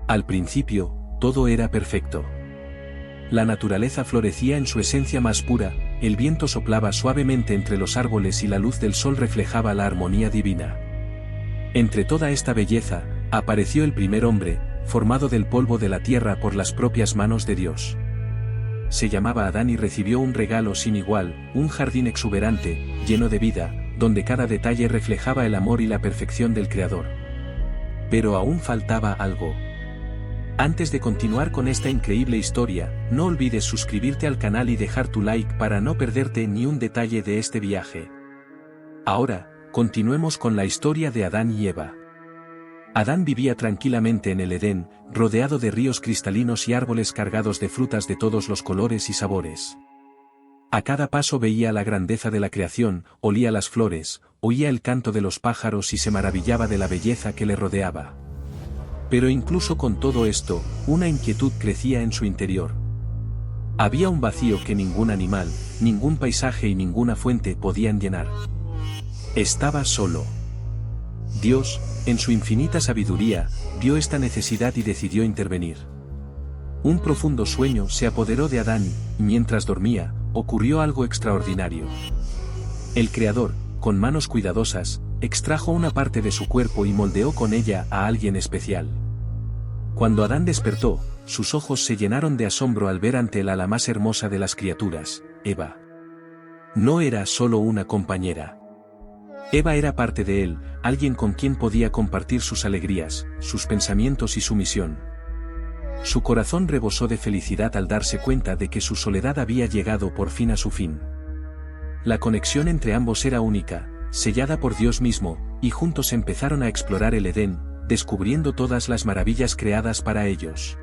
Al principio, todo era perfecto. La naturaleza florecía en su esencia más pura, el viento soplaba suavemente entre los árboles y la luz del sol reflejaba la armonía divina. Entre toda esta belleza, apareció el primer hombre, formado del polvo de la tierra por las propias manos de Dios. Se llamaba Adán y recibió un regalo sin igual, un jardín exuberante, lleno de vida, donde cada detalle reflejaba el amor y la perfección del Creador. Pero aún faltaba algo. Antes de continuar con esta increíble historia, no olvides suscribirte al canal y dejar tu like para no perderte ni un detalle de este viaje. Ahora, continuemos con la historia de Adán y Eva. Adán vivía tranquilamente en el Edén, rodeado de ríos cristalinos y árboles cargados de frutas de todos los colores y sabores. A cada paso veía la grandeza de la creación, olía las flores, oía el canto de los pájaros y se maravillaba de la belleza que le rodeaba. Pero incluso con todo esto, una inquietud crecía en su interior. Había un vacío que ningún animal, ningún paisaje y ninguna fuente podían llenar. Estaba solo. Dios, en su infinita sabiduría, vio esta necesidad y decidió intervenir. Un profundo sueño se apoderó de Adán y, mientras dormía, ocurrió algo extraordinario. El Creador, con manos cuidadosas, extrajo una parte de su cuerpo y moldeó con ella a alguien especial. Cuando Adán despertó, sus ojos se llenaron de asombro al ver ante él a la más hermosa de las criaturas, Eva. No era solo una compañera. Eva era parte de él, alguien con quien podía compartir sus alegrías, sus pensamientos y su misión. Su corazón rebosó de felicidad al darse cuenta de que su soledad había llegado por fin a su fin. La conexión entre ambos era única, sellada por Dios mismo, y juntos empezaron a explorar el Edén, descubriendo todas las maravillas creadas para ellos.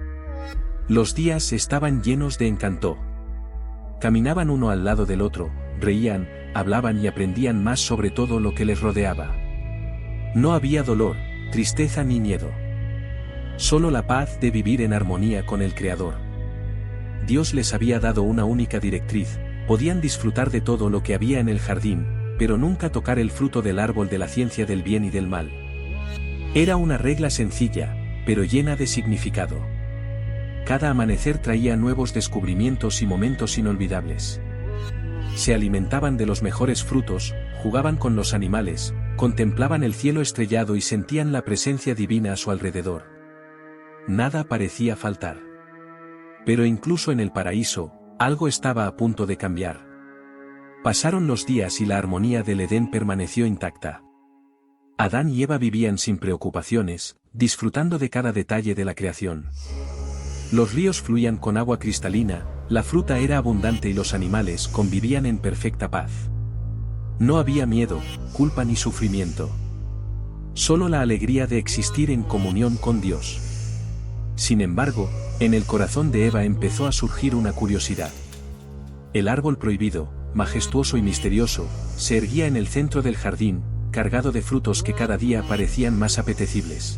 Los días estaban llenos de encanto. Caminaban uno al lado del otro, reían, hablaban y aprendían más sobre todo lo que les rodeaba. No había dolor, tristeza ni miedo. Solo la paz de vivir en armonía con el Creador. Dios les había dado una única directriz, podían disfrutar de todo lo que había en el jardín, pero nunca tocar el fruto del árbol de la ciencia del bien y del mal. Era una regla sencilla, pero llena de significado. Cada amanecer traía nuevos descubrimientos y momentos inolvidables. Se alimentaban de los mejores frutos, jugaban con los animales, contemplaban el cielo estrellado y sentían la presencia divina a su alrededor. Nada parecía faltar. Pero incluso en el paraíso, algo estaba a punto de cambiar. Pasaron los días y la armonía del Edén permaneció intacta. Adán y Eva vivían sin preocupaciones, disfrutando de cada detalle de la creación. Los ríos fluían con agua cristalina, la fruta era abundante y los animales convivían en perfecta paz. No había miedo, culpa ni sufrimiento. Solo la alegría de existir en comunión con Dios. Sin embargo, en el corazón de Eva empezó a surgir una curiosidad. El árbol prohibido, majestuoso y misterioso, se erguía en el centro del jardín, cargado de frutos que cada día parecían más apetecibles.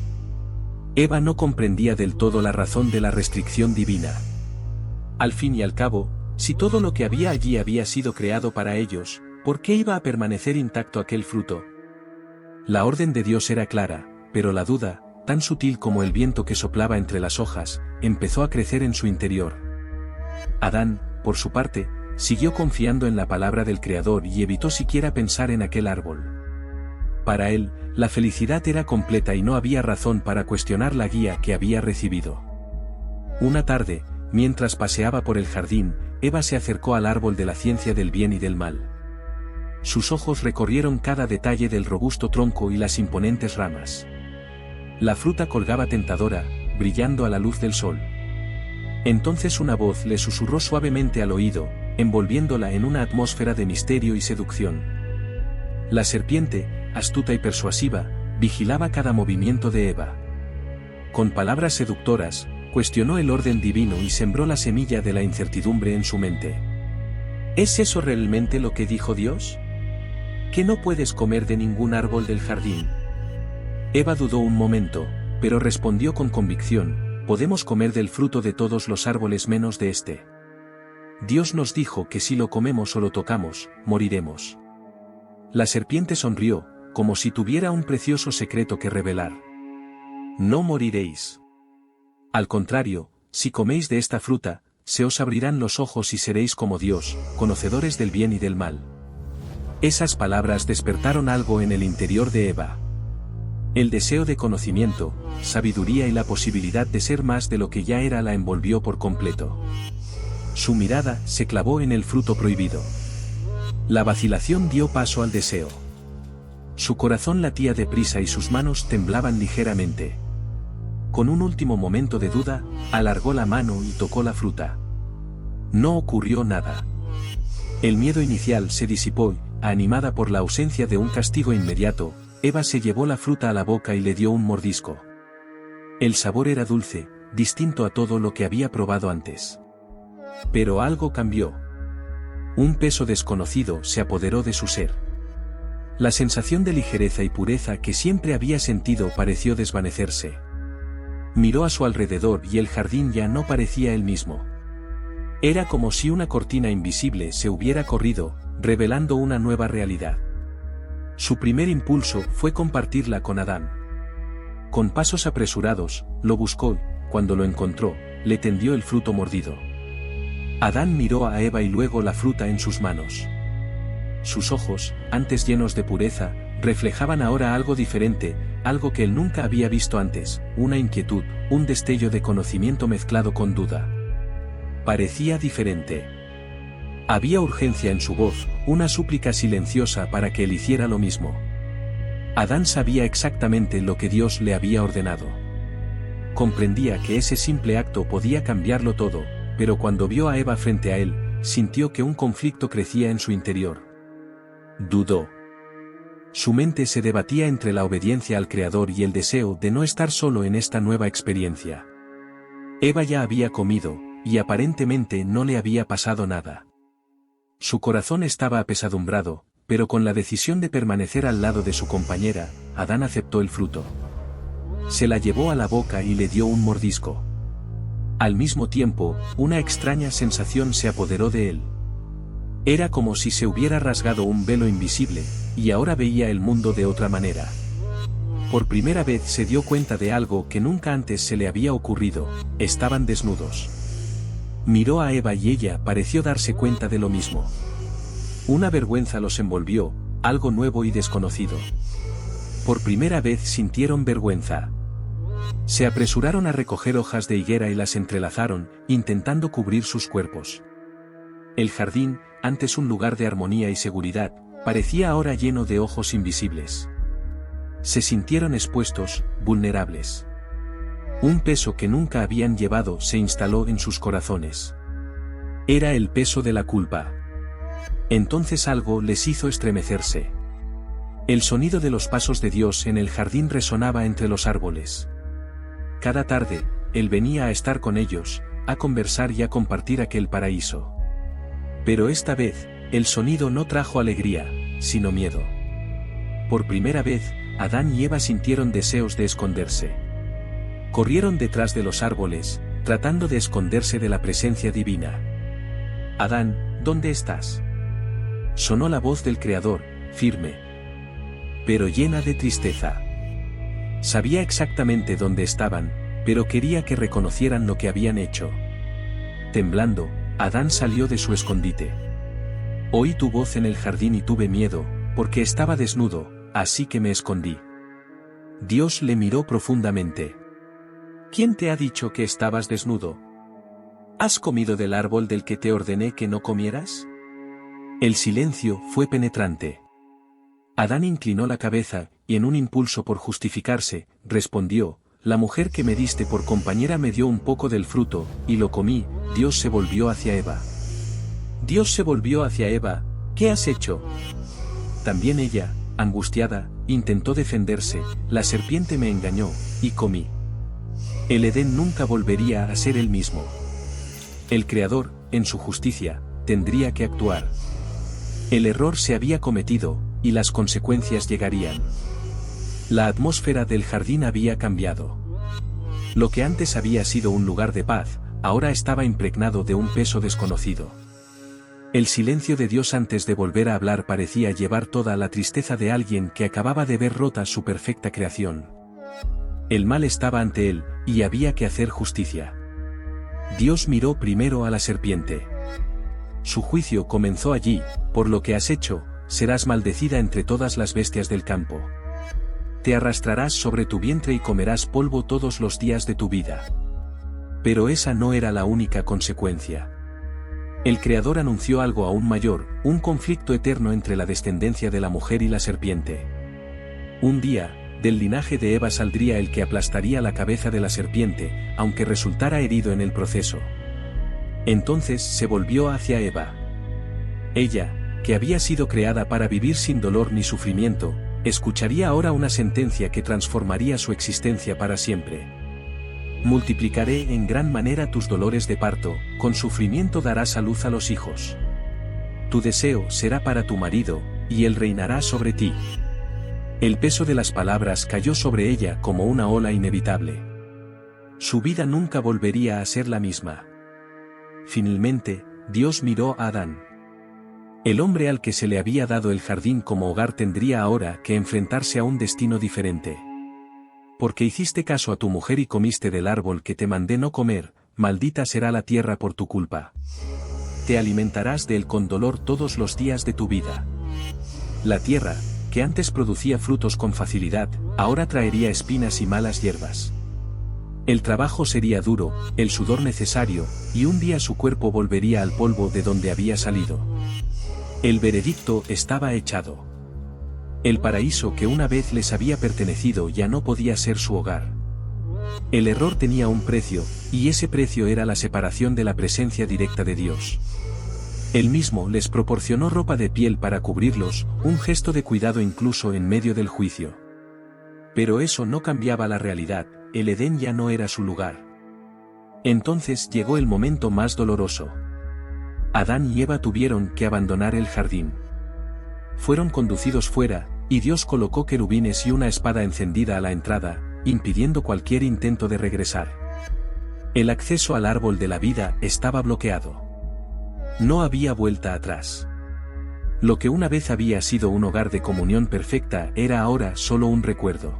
Eva no comprendía del todo la razón de la restricción divina. Al fin y al cabo, si todo lo que había allí había sido creado para ellos, ¿por qué iba a permanecer intacto aquel fruto? La orden de Dios era clara, pero la duda, tan sutil como el viento que soplaba entre las hojas, empezó a crecer en su interior. Adán, por su parte, siguió confiando en la palabra del Creador y evitó siquiera pensar en aquel árbol. Para él, la felicidad era completa y no había razón para cuestionar la guía que había recibido. Una tarde, mientras paseaba por el jardín, Eva se acercó al árbol de la ciencia del bien y del mal. Sus ojos recorrieron cada detalle del robusto tronco y las imponentes ramas. La fruta colgaba tentadora, brillando a la luz del sol. Entonces una voz le susurró suavemente al oído, envolviéndola en una atmósfera de misterio y seducción. La serpiente, astuta y persuasiva, vigilaba cada movimiento de Eva. Con palabras seductoras, cuestionó el orden divino y sembró la semilla de la incertidumbre en su mente. ¿Es eso realmente lo que dijo Dios? ¿Que no puedes comer de ningún árbol del jardín? Eva dudó un momento, pero respondió con convicción: podemos comer del fruto de todos los árboles menos de este. Dios nos dijo que si lo comemos o lo tocamos, moriremos. La serpiente sonrió, como si tuviera un precioso secreto que revelar. No moriréis. Al contrario, si coméis de esta fruta, se os abrirán los ojos y seréis como Dios, conocedores del bien y del mal. Esas palabras despertaron algo en el interior de Eva. El deseo de conocimiento, sabiduría y la posibilidad de ser más de lo que ya era la envolvió por completo. Su mirada se clavó en el fruto prohibido. La vacilación dio paso al deseo. Su corazón latía deprisa y sus manos temblaban ligeramente. Con un último momento de duda, alargó la mano y tocó la fruta. No ocurrió nada. El miedo inicial se disipó, animada por la ausencia de un castigo inmediato, Eva se llevó la fruta a la boca y le dio un mordisco. El sabor era dulce, distinto a todo lo que había probado antes. Pero algo cambió. Un peso desconocido se apoderó de su ser. La sensación de ligereza y pureza que siempre había sentido pareció desvanecerse. Miró a su alrededor y el jardín ya no parecía el mismo. Era como si una cortina invisible se hubiera corrido, revelando una nueva realidad. Su primer impulso fue compartirla con Adán. Con pasos apresurados, lo buscó, cuando lo encontró, le tendió el fruto mordido. Adán miró a Eva y luego la fruta en sus manos. Sus ojos, antes llenos de pureza, reflejaban ahora algo diferente, algo que él nunca había visto antes, una inquietud, un destello de conocimiento mezclado con duda. Parecía diferente. Había urgencia en su voz, una súplica silenciosa para que él hiciera lo mismo. Adán sabía exactamente lo que Dios le había ordenado. Comprendía que ese simple acto podía cambiarlo todo, pero cuando vio a Eva frente a él, sintió que un conflicto crecía en su interior. Dudó. Su mente se debatía entre la obediencia al Creador y el deseo de no estar solo en esta nueva experiencia. Eva ya había comido, y aparentemente no le había pasado nada. Su corazón estaba apesadumbrado, pero con la decisión de permanecer al lado de su compañera, Adán aceptó el fruto. Se la llevó a la boca y le dio un mordisco. Al mismo tiempo, una extraña sensación se apoderó de él. Era como si se hubiera rasgado un velo invisible, y ahora veía el mundo de otra manera. Por primera vez se dio cuenta de algo que nunca antes se le había ocurrido: estaban desnudos. Miró a Eva y ella pareció darse cuenta de lo mismo. Una vergüenza los envolvió, algo nuevo y desconocido. Por primera vez sintieron vergüenza. Se apresuraron a recoger hojas de higuera y las entrelazaron, intentando cubrir sus cuerpos. El jardín, antes un lugar de armonía y seguridad, parecía ahora lleno de ojos invisibles. Se sintieron expuestos, vulnerables. Un peso que nunca habían llevado se instaló en sus corazones. Era el peso de la culpa. Entonces algo les hizo estremecerse. El sonido de los pasos de Dios en el jardín resonaba entre los árboles. Cada tarde, Él venía a estar con ellos, a conversar y a compartir aquel paraíso. Pero esta vez, el sonido no trajo alegría, sino miedo. Por primera vez, Adán y Eva sintieron deseos de esconderse. Corrieron detrás de los árboles, tratando de esconderse de la presencia divina. Adán, ¿dónde estás? Sonó la voz del Creador, firme, pero llena de tristeza. Sabía exactamente dónde estaban, pero quería que reconocieran lo que habían hecho. Temblando, Adán salió de su escondite. Oí tu voz en el jardín y tuve miedo, porque estaba desnudo, así que me escondí. Dios le miró profundamente. ¿Quién te ha dicho que estabas desnudo? ¿Has comido del árbol del que te ordené que no comieras? El silencio fue penetrante. Adán inclinó la cabeza, y en un impulso por justificarse, respondió: la mujer que me diste por compañera me dio un poco del fruto, y lo comí. Dios se volvió hacia Eva. Dios se volvió hacia Eva: ¿qué has hecho? También ella, angustiada, intentó defenderse: la serpiente me engañó, y comí. El Edén nunca volvería a ser el mismo. El Creador, en su justicia, tendría que actuar. El error se había cometido, y las consecuencias llegarían. La atmósfera del jardín había cambiado. Lo que antes había sido un lugar de paz, ahora estaba impregnado de un peso desconocido. El silencio de Dios antes de volver a hablar parecía llevar toda la tristeza de alguien que acababa de ver rota su perfecta creación. El mal estaba ante él, y había que hacer justicia. Dios miró primero a la serpiente. Su juicio comenzó allí: por lo que has hecho, serás maldecida entre todas las bestias del campo. Te arrastrarás sobre tu vientre y comerás polvo todos los días de tu vida. Pero esa no era la única consecuencia. El Creador anunció algo aún mayor, un conflicto eterno entre la descendencia de la mujer y la serpiente. Un día, del linaje de Eva saldría el que aplastaría la cabeza de la serpiente, aunque resultara herido en el proceso. Entonces se volvió hacia Eva. Ella, que había sido creada para vivir sin dolor ni sufrimiento, escucharía ahora una sentencia que transformaría su existencia para siempre. Multiplicaré en gran manera tus dolores de parto, con sufrimiento darás a luz a los hijos. Tu deseo será para tu marido, y él reinará sobre ti. El peso de las palabras cayó sobre ella como una ola inevitable. Su vida nunca volvería a ser la misma. Finalmente, Dios miró a Adán. El hombre al que se le había dado el jardín como hogar tendría ahora que enfrentarse a un destino diferente. Porque hiciste caso a tu mujer y comiste del árbol que te mandé no comer, maldita será la tierra por tu culpa. Te alimentarás de él con dolor todos los días de tu vida. La tierra, que antes producía frutos con facilidad, ahora traería espinas y malas hierbas. El trabajo sería duro, el sudor necesario, y un día su cuerpo volvería al polvo de donde había salido. El veredicto estaba echado. El paraíso que una vez les había pertenecido ya no podía ser su hogar. El error tenía un precio, y ese precio era la separación de la presencia directa de Dios. Él mismo les proporcionó ropa de piel para cubrirlos, un gesto de cuidado incluso en medio del juicio. Pero eso no cambiaba la realidad: el Edén ya no era su lugar. Entonces llegó el momento más doloroso. Adán y Eva tuvieron que abandonar el jardín. Fueron conducidos fuera, y Dios colocó querubines y una espada encendida a la entrada, impidiendo cualquier intento de regresar. El acceso al árbol de la vida estaba bloqueado. No había vuelta atrás. Lo que una vez había sido un hogar de comunión perfecta era ahora solo un recuerdo.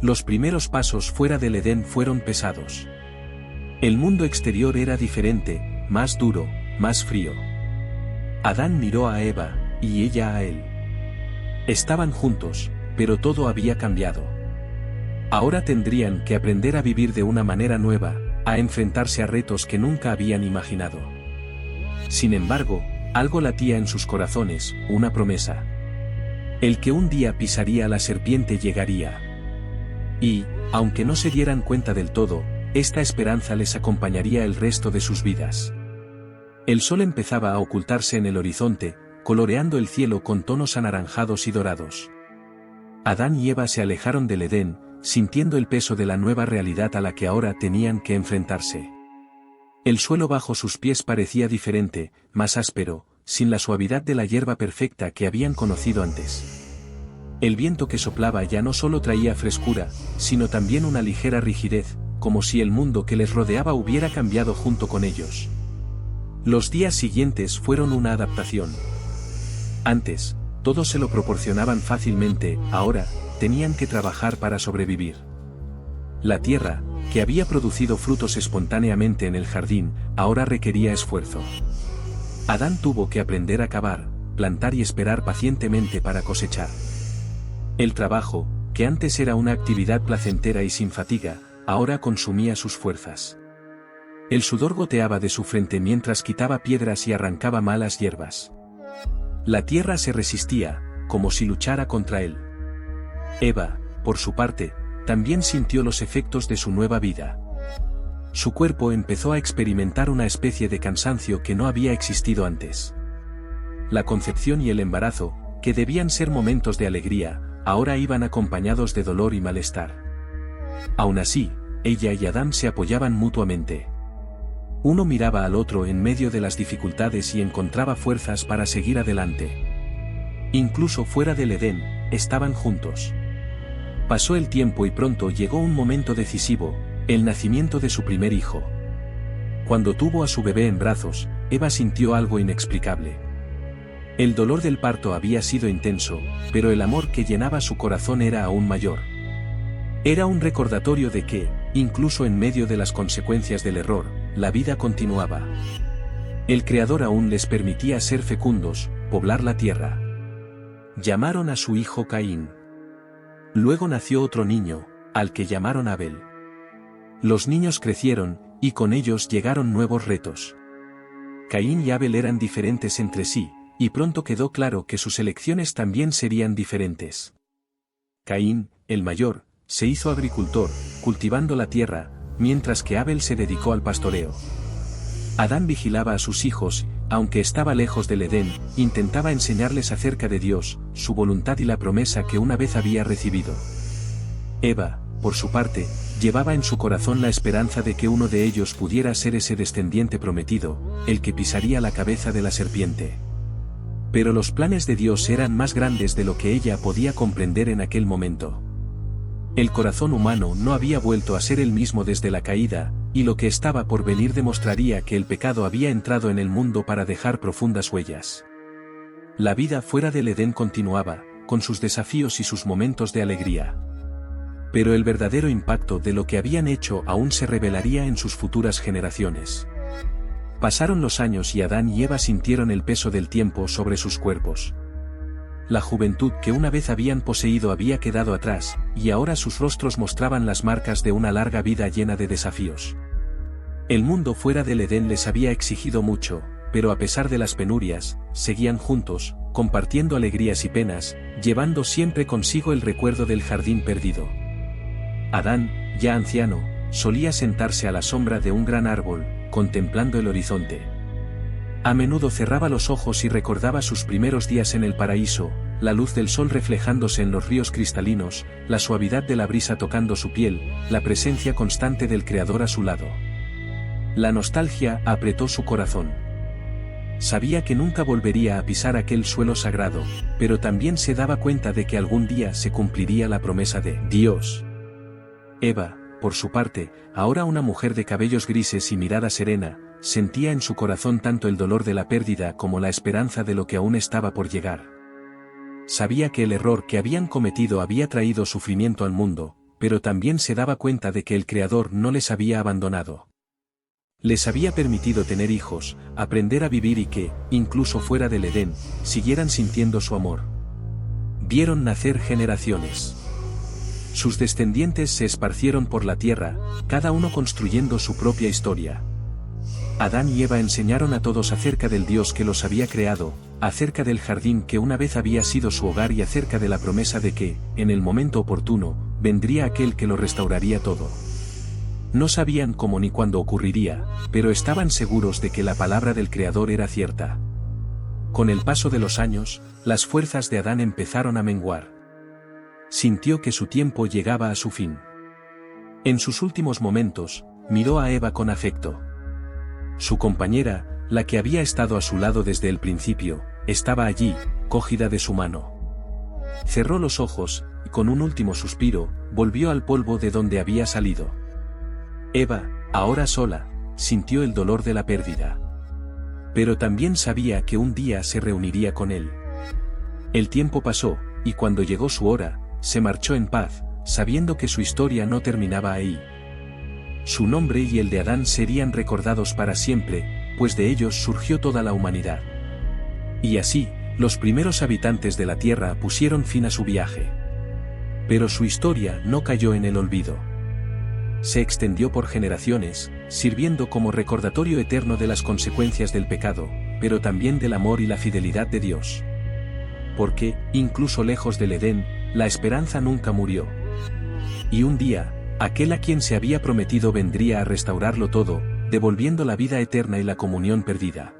Los primeros pasos fuera del Edén fueron pesados. El mundo exterior era diferente, más duro, más frío. Adán miró a Eva, y ella a él. Estaban juntos, pero todo había cambiado. Ahora tendrían que aprender a vivir de una manera nueva, a enfrentarse a retos que nunca habían imaginado. Sin embargo, algo latía en sus corazones, una promesa. El que un día pisaría a la serpiente llegaría. Y, aunque no se dieran cuenta del todo, esta esperanza les acompañaría el resto de sus vidas. El sol empezaba a ocultarse en el horizonte, coloreando el cielo con tonos anaranjados y dorados. Adán y Eva se alejaron del Edén, sintiendo el peso de la nueva realidad a la que ahora tenían que enfrentarse. El suelo bajo sus pies parecía diferente, más áspero, sin la suavidad de la hierba perfecta que habían conocido antes. El viento que soplaba ya no solo traía frescura, sino también una ligera rigidez, como si el mundo que les rodeaba hubiera cambiado junto con ellos. Los días siguientes fueron una adaptación. Antes, todo se lo proporcionaban fácilmente, ahora, tenían que trabajar para sobrevivir. La tierra, que había producido frutos espontáneamente en el jardín, ahora requería esfuerzo. Adán tuvo que aprender a cavar, plantar y esperar pacientemente para cosechar. El trabajo, que antes era una actividad placentera y sin fatiga, ahora consumía sus fuerzas. El sudor goteaba de su frente mientras quitaba piedras y arrancaba malas hierbas. La tierra se resistía, como si luchara contra él. Eva, por su parte, también sintió los efectos de su nueva vida. Su cuerpo empezó a experimentar una especie de cansancio que no había existido antes. La concepción y el embarazo, que debían ser momentos de alegría, ahora iban acompañados de dolor y malestar. Aún así, ella y Adán se apoyaban mutuamente. Uno miraba al otro en medio de las dificultades y encontraba fuerzas para seguir adelante. Incluso fuera del Edén, estaban juntos. Pasó el tiempo y pronto llegó un momento decisivo, el nacimiento de su primer hijo. Cuando tuvo a su bebé en brazos, Eva sintió algo inexplicable. El dolor del parto había sido intenso, pero el amor que llenaba su corazón era aún mayor. Era un recordatorio de que, incluso en medio de las consecuencias del error, la vida continuaba. El Creador aún les permitía ser fecundos, poblar la tierra. Llamaron a su hijo Caín. Luego nació otro niño, al que llamaron Abel. Los niños crecieron, y con ellos llegaron nuevos retos. Caín y Abel eran diferentes entre sí, y pronto quedó claro que sus elecciones también serían diferentes. Caín, el mayor, se hizo agricultor, cultivando la tierra, mientras que Abel se dedicó al pastoreo. Adán vigilaba a sus hijos, aunque estaba lejos del Edén, intentaba enseñarles acerca de Dios, su voluntad y la promesa que una vez había recibido. Eva, por su parte, llevaba en su corazón la esperanza de que uno de ellos pudiera ser ese descendiente prometido, el que pisaría la cabeza de la serpiente. Pero los planes de Dios eran más grandes de lo que ella podía comprender en aquel momento. El corazón humano no había vuelto a ser el mismo desde la caída, y lo que estaba por venir demostraría que el pecado había entrado en el mundo para dejar profundas huellas. La vida fuera del Edén continuaba, con sus desafíos y sus momentos de alegría. Pero el verdadero impacto de lo que habían hecho aún se revelaría en sus futuras generaciones. Pasaron los años y Adán y Eva sintieron el peso del tiempo sobre sus cuerpos. La juventud que una vez habían poseído había quedado atrás, y ahora sus rostros mostraban las marcas de una larga vida llena de desafíos. El mundo fuera del Edén les había exigido mucho, pero a pesar de las penurias, seguían juntos, compartiendo alegrías y penas, llevando siempre consigo el recuerdo del jardín perdido. Adán, ya anciano, solía sentarse a la sombra de un gran árbol, contemplando el horizonte. A menudo cerraba los ojos y recordaba sus primeros días en el paraíso, la luz del sol reflejándose en los ríos cristalinos, la suavidad de la brisa tocando su piel, la presencia constante del Creador a su lado. La nostalgia apretó su corazón. Sabía que nunca volvería a pisar aquel suelo sagrado, pero también se daba cuenta de que algún día se cumpliría la promesa de Dios. Eva, por su parte, ahora una mujer de cabellos grises y mirada serena, sentía en su corazón tanto el dolor de la pérdida como la esperanza de lo que aún estaba por llegar. Sabía que el error que habían cometido había traído sufrimiento al mundo, pero también se daba cuenta de que el Creador no les había abandonado. Les había permitido tener hijos, aprender a vivir y que, incluso fuera del Edén, siguieran sintiendo su amor. Vieron nacer generaciones. Sus descendientes se esparcieron por la tierra, cada uno construyendo su propia historia. Adán y Eva enseñaron a todos acerca del Dios que los había creado, acerca del jardín que una vez había sido su hogar y acerca de la promesa de que, en el momento oportuno, vendría aquel que lo restauraría todo. No sabían cómo ni cuándo ocurriría, pero estaban seguros de que la palabra del Creador era cierta. Con el paso de los años, las fuerzas de Adán empezaron a menguar. Sintió que su tiempo llegaba a su fin. En sus últimos momentos, miró a Eva con afecto. Su compañera, la que había estado a su lado desde el principio, estaba allí, cogida de su mano. Cerró los ojos, y con un último suspiro, volvió al polvo de donde había salido. Eva, ahora sola, sintió el dolor de la pérdida. Pero también sabía que un día se reuniría con él. El tiempo pasó, y cuando llegó su hora, se marchó en paz, sabiendo que su historia no terminaba ahí. Su nombre y el de Adán serían recordados para siempre, pues de ellos surgió toda la humanidad. Y así, los primeros habitantes de la tierra pusieron fin a su viaje. Pero su historia no cayó en el olvido. Se extendió por generaciones, sirviendo como recordatorio eterno de las consecuencias del pecado, pero también del amor y la fidelidad de Dios. Porque, incluso lejos del Edén, la esperanza nunca murió. Y un día, aquel a quien se había prometido vendría a restaurarlo todo, devolviendo la vida eterna y la comunión perdida.